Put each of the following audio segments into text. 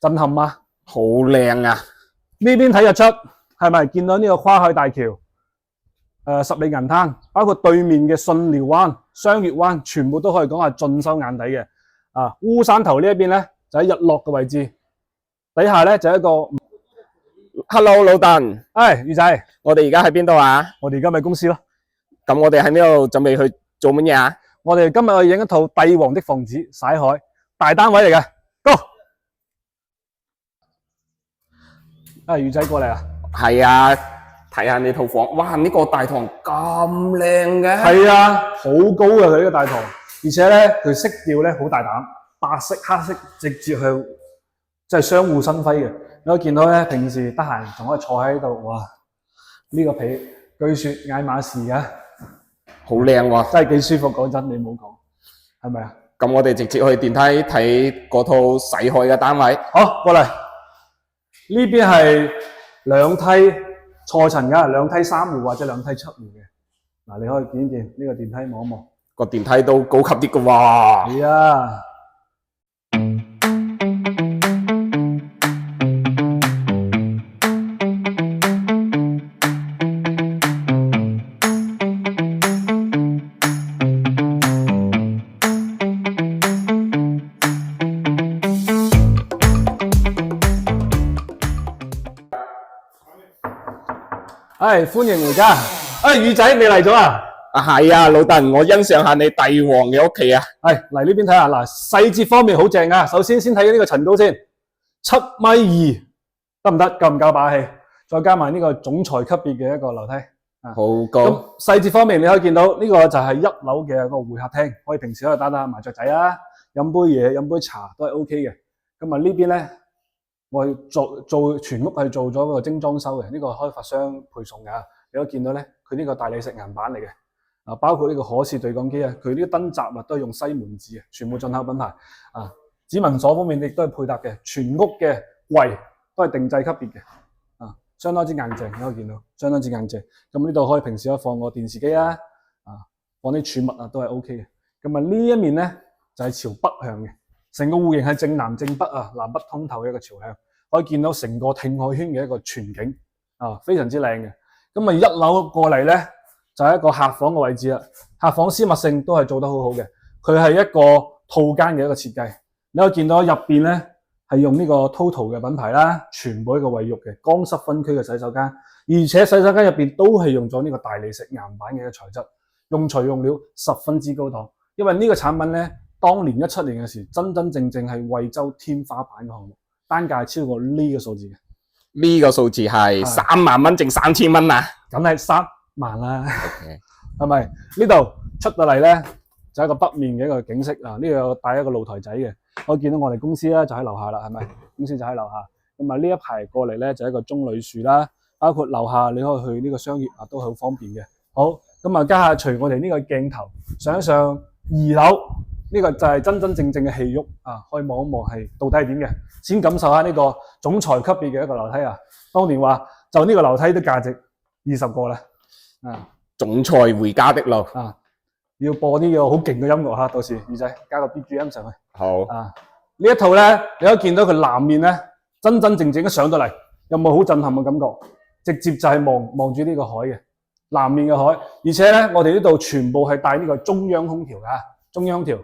震撼嗎？好靚啊！呢邊睇日出，係咪見到呢個跨海大橋？十里銀灘，包括對面嘅信寮灣、雙月灣，全部都可以講係盡收眼底嘅。烏山頭呢一邊咧，就喺日落嘅位置，底下咧就一個。Hello， 老鄧，魚仔，我哋而家喺邊度啊？我哋而家咪公司咯。咁我哋喺呢度準備去做乜嘢啊？我哋今日去影一套帝王的房子，曬海，大單位嚟嘅。Go！魚仔過嚟啊！係啊，睇下你套房，哇！呢個大堂咁靚嘅。係啊，好高嘅佢呢個大堂，而且咧佢色調咧好大膽，白色、黑色直接向，即係相互生輝嘅。你可以見到咧，平時得閒仲可以坐喺度，哇！呢個被據說愛馬仕嘅，好靚喎，真係幾舒服。講真，你唔好講，係咪啊？咁我哋直接去電梯睇嗰套洗海嘅單位。好，過嚟呢邊係兩梯錯層㗎，兩梯三戶或者兩梯七戶嘅。嗱，你可以見一見呢個電梯望一望，個電梯都高級啲嘅喎。係啊。歡迎回家。魚仔你嚟咗啊？係啊，老鄧，我欣賞下你帝王嘅屋企啊。嚟呢邊睇下。嗱，細節方面好正啊。首先睇呢個層高先，7.2米，得唔得？夠唔夠霸氣？再加埋呢個總裁級別嘅一個樓梯。好高。咁細節方面你可以見到呢個就係1樓嘅個會客廳，可以平時可以打打麻雀仔啊，飲杯嘢、飲杯茶都係 OK 嘅。咁呢邊咧，我做全屋係做咗個精裝修嘅，呢個開發商配送㗎。你可以見到咧，佢呢個大理石岩板嚟嘅，包括呢個可視對講機啊，佢呢個燈閘都係用西門子嘅，全部進口品牌。指紋鎖方面亦都係配搭嘅，全屋嘅櫃都係定制級別嘅，相當之硬淨，你可以見到，相當之硬淨。咁呢度可以平時可以放個電視機啊，放啲儲物啊都係 OK 嘅。咁呢一面咧就係朝北向嘅，成個戶型係正南正北啊，南北通透嘅一個朝向，可以見到成個聽海圈嘅一個全景非常之靚嘅。咁1樓過嚟咧就係一個客房嘅位置啦，客房私密性都係做得好好嘅，佢係一個套間嘅一個設計。你可以見到入邊咧係用呢個 TOTO 嘅品牌啦，全部一個衛浴嘅乾濕分區嘅洗手間，而且洗手間入邊都係用咗呢個大理石岩板嘅一個材質，用材用料十分之高檔。因為呢個產品咧，當年17年嘅時，真真正正係惠州天花板嘅項目，單價超過呢個數字嘅。呢個數字係3萬蚊定3000蚊啊？梗係3萬啦， Okay. 係咪？呢度出到嚟咧就係一個北面嘅一個景色啊！呢度帶一個露台仔嘅，我見到我哋公司咧就喺樓下啦，係咪？公司就喺樓下。咁呢一排過嚟咧就係一個棕櫚樹啦，包括樓下你可以去呢個商業都好方便嘅。好，咁家下隨我哋呢個鏡頭上一上2樓，呢個就係真真正正嘅戲屋可以望一望係到底係點嘅，先感受下呢個總裁級別嘅一個樓梯啊！當年話就呢個樓梯都價值20個啦，總裁回家的路要播啲好勁嘅音樂嚇，到時魚仔加個 BGM 上去。好呢一套咧，你可以見到佢南面咧，真真正正一上到嚟，有冇好震撼嘅感覺？直接就係望住呢個海嘅南面嘅海，而且咧我哋呢度全部係帶呢個中央空調㗎，中央空調、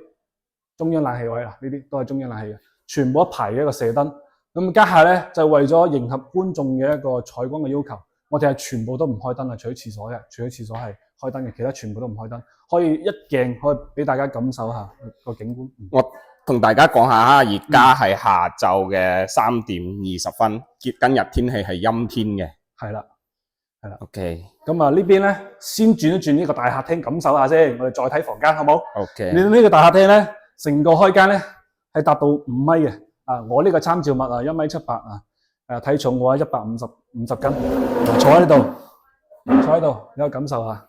中央冷氣位啦，呢啲都係中央冷氣嘅，全部一排嘅一個射燈。咁家下咧就為咗迎合觀眾嘅一個採光嘅要求，我哋係全部都唔開燈啊，除咗廁所嘅，除咗廁所係開燈嘅，其他全部都唔開燈，可以一鏡可以俾大家感受下個景觀。我同大家講下啊，而家係下晝嘅3點20分，今日天氣係陰天嘅。係啦。OK。咁呢邊咧，先轉一轉呢個大客廳感受下先，我哋再睇房間好冇 ？OK。你呢個大客廳咧，成個開間咧係達到5米嘅。我呢個參照物1.78米體重嘅話150斤，坐喺度，你可以感受下，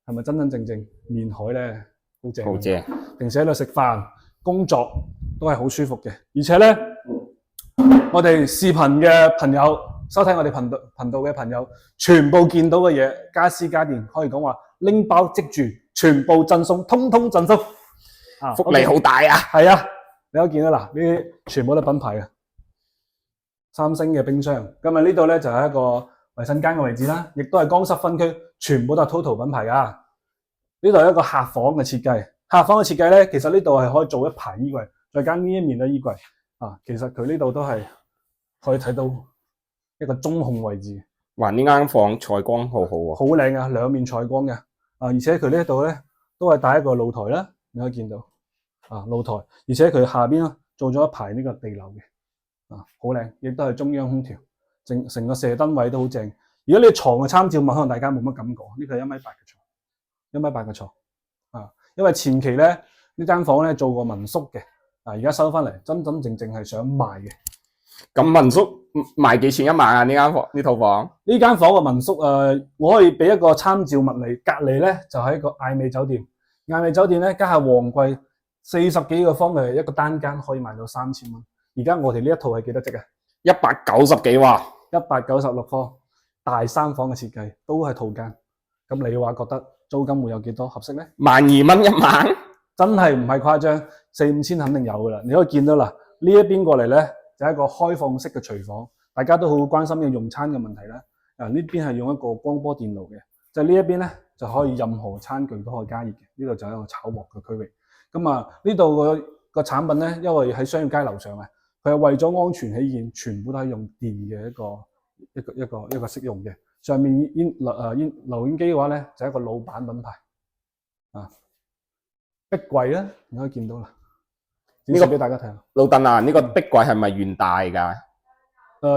係咪真真正正面海咧？好正，好正。平時喺度食飯、工作都係好舒服嘅，而且咧，我哋視頻嘅朋友、收睇我哋頻道嘅朋友，全部見到嘅嘢，家私家電可以講話拎包即住，全部贈送，通通贈送。福利好大啊！係啊。你可以見到嗱，呢啲全部都係品牌嘅，三星嘅冰箱。咁啊呢度咧就係一個衞生間嘅位置啦，亦都係乾濕分區，全部都係 Total 品牌㗎。呢度係一個客房嘅設計，客房嘅設計咧，其實呢度係可以做一排衣櫃，再加呢一面嘅衣櫃啊。其實佢呢度都係可以睇到一個中控位置。哇！呢間房採光好好喎，好靚啊，兩面採光嘅啊，而且佢呢度咧都係帶一個露台啦，你可以見到啊露台，而且佢下邊做咗一排呢個地漏嘅啊，好靚，亦都係中央空調，成個射燈位都好正。如果你床嘅參照物，可能大家冇乜感覺，呢個係1.8米嘅床。1.8米嘅床啊，因為前期咧呢間房咧做過民宿嘅，啊而家收翻嚟，真正係想賣嘅。咁民宿賣幾錢一晚啊？呢間房呢套房？呢間房嘅民宿我可以俾一個參照物嚟，隔離咧就係一個艾美酒店。艾美酒店咧家下旺季40幾個方嘅一個單間可以賣到3000蚊。而家我哋呢一套係幾多隻啊？190幾喎，196方大3房嘅設計，都係套間。咁你話覺得租金會有幾多合適咧？12,000蚊一晚，真係唔係誇張，4-5千肯定有噶啦。你可以見到啦，呢一邊過嚟咧就係一個開放式嘅廚房，大家都好關心嘅用餐嘅問題啦。呢邊係用一個光波電爐嘅，就呢一邊咧就可以任何餐具都可以加熱嘅。呢度就係一個炒鑊嘅區域。咁啊，呢度個產品咧，因為喺商業街樓上啊，佢係為咗安全起見，全部都係用電嘅一個適用嘅。上面留煙機嘅話咧，就係一個老闆品牌啊。壁櫃咧，你可以見到啦。呢個俾大家睇下。老鄧啊，呢個壁櫃係咪原大㗎？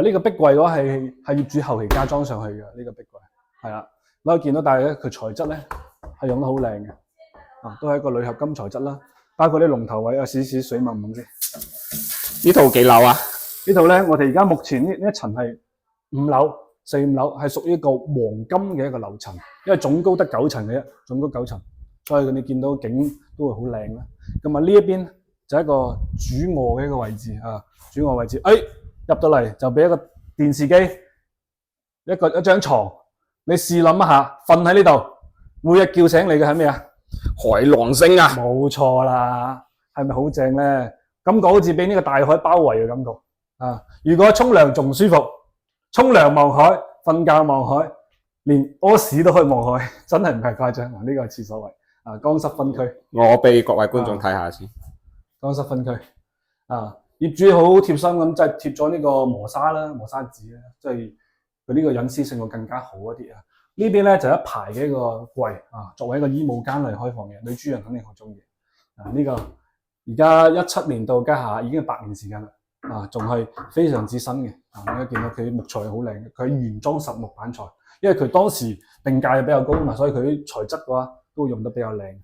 呢個壁櫃嘅話係業主後期加裝上去嘅。呢個壁櫃係啦，你可以見到，但係咧佢材質咧係用得好靚嘅，啊都係一個鋁合金材質啦。包括啲龍頭位啊，少少水紋紋嘅。呢套幾樓啊？呢套咧，我哋而家目前呢一層係5樓，4、5樓係屬於一個黃金嘅一個樓層，因為總高得9層嘅啫，總高9層，所以你見到景都會好靚啦。咁啊呢一邊就係一個主臥嘅一個位置啊，主臥位置，入到嚟就俾一個電視機，一張床，你試諗一下，瞓喺呢度，每日叫醒你嘅係咩啊？海浪聲啊！冇錯啦，係咪好正咧？感覺好似俾呢個大海包圍嘅感覺啊！如果沖涼仲舒服，沖涼望海，瞓覺望海，連屙屎都可以望海，真係唔係誇張。呢個係廁所位啊，乾濕分區。我俾各位觀眾睇下先。乾濕分區啊，業主好貼心咁，即係貼咗呢個磨砂啦、磨砂紙啦，即係佢呢個隱私性會更加好一啲啊。呢邊咧就一排嘅一個櫃啊，作為一個衣帽間嚟開放嘅，女主人肯定好中意啊。呢個而家17年到家下已經係8年時間啦，啊，仲係非常之新嘅啊。你而家見到佢木材好靚嘅，佢係原裝實木板材，因為佢當時定價比較高嘛，所以佢啲材質嘅話都會用得比較靚。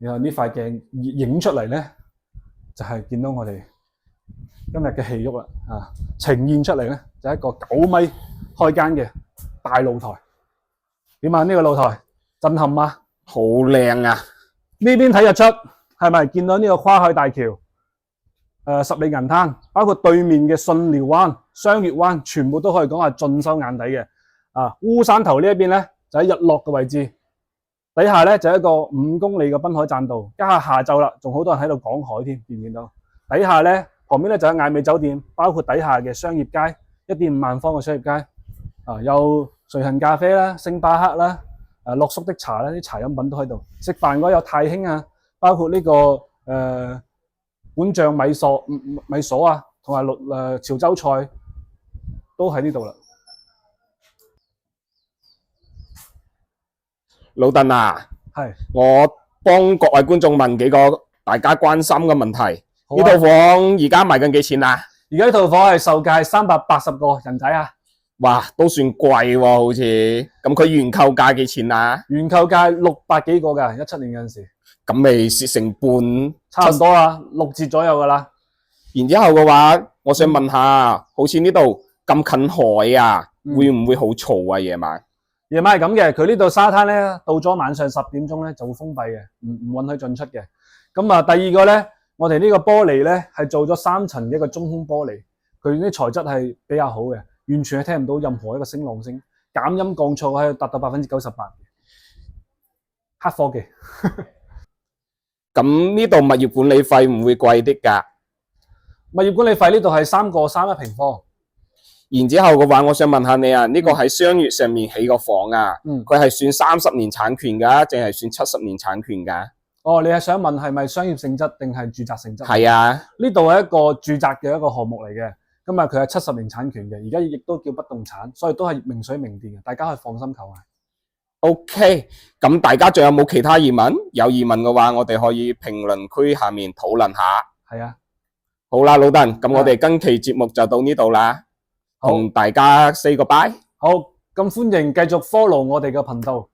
然後呢塊鏡影出嚟咧，就係見到我哋今日嘅戲肉啦啊！呈現出嚟咧就係一個9米開間嘅大露台。點啊？呢個露台震撼嗎？好靚啊！呢邊睇日出係咪見到呢個跨海大橋？十里銀灘，包括對面嘅信寮灣、雙月灣，全部都可以講係盡收眼底嘅。啊，烏山頭呢一邊咧就喺日落嘅位置，底下咧就係一個5公里嘅濱海棧道。家下晝啦，仲好多人喺度講海添，見唔見到？底下咧旁邊咧就係艾美酒店，包括底下嘅商業街，1.5萬方嘅商業街。啊，有瑞幸咖啡啦、星巴克啦、樂叔的茶啦，啲茶飲品都喺度。食飯嘅話有太興啊，包括呢個碗醬米鎖啊，同埋潮州菜都喺呢度啦。老鄧啊，係我幫各位觀眾問幾個大家關心嘅問題。呢套房而家賣緊幾錢啊？而家呢套房係售價380個人仔啊！哇，都算貴喎，好似。咁佢原購價幾錢啊？原購價600幾個㗎，17年嗰陣時。咁咪蝕成半，差唔多啦，6折左右㗎啦。然之後嘅話，我想問下，好似呢度咁近海啊，會唔會好嘈啊？夜晚？夜晚係咁嘅，佢呢度沙灘咧，到咗晚上10點鐘咧就會封閉嘅，唔允許進出嘅。咁啊，第二個咧，我哋呢個玻璃咧係做咗3層嘅一個中空玻璃，佢啲材質係比較好嘅，完全係聽唔到任何一個聲浪聲，減音降噪係達到98%，黑科技。咁呢度物業管理費唔會貴啲㗎？物業管理費呢度係3個3一平方，然之後嘅話，我想問下你啊，呢個喺商業上面起個房啊，佢係算30年產權㗎，定係算70年產權㗎？哦，你係想問係咪商業性質定係住宅性質？係啊，呢度係一個住宅嘅一個項目嚟嘅，咁啊佢係70年產權嘅，而家亦都叫不動產，所以都係明水明電嘅，大家可以放心購買。OK，咁大家仲有冇其他疑問？有疑問嘅話，我哋可以評論區下面討論下。係啊，好啦，老鄧，咁我哋今期節目就到呢度啦，同大家 say 個 bye。好，咁歡迎繼續 follow 我哋嘅頻道。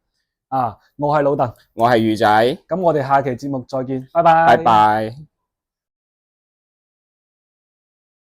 啊，我係老鄧，我係魚仔，咁我哋下期節目再見，拜拜。拜拜。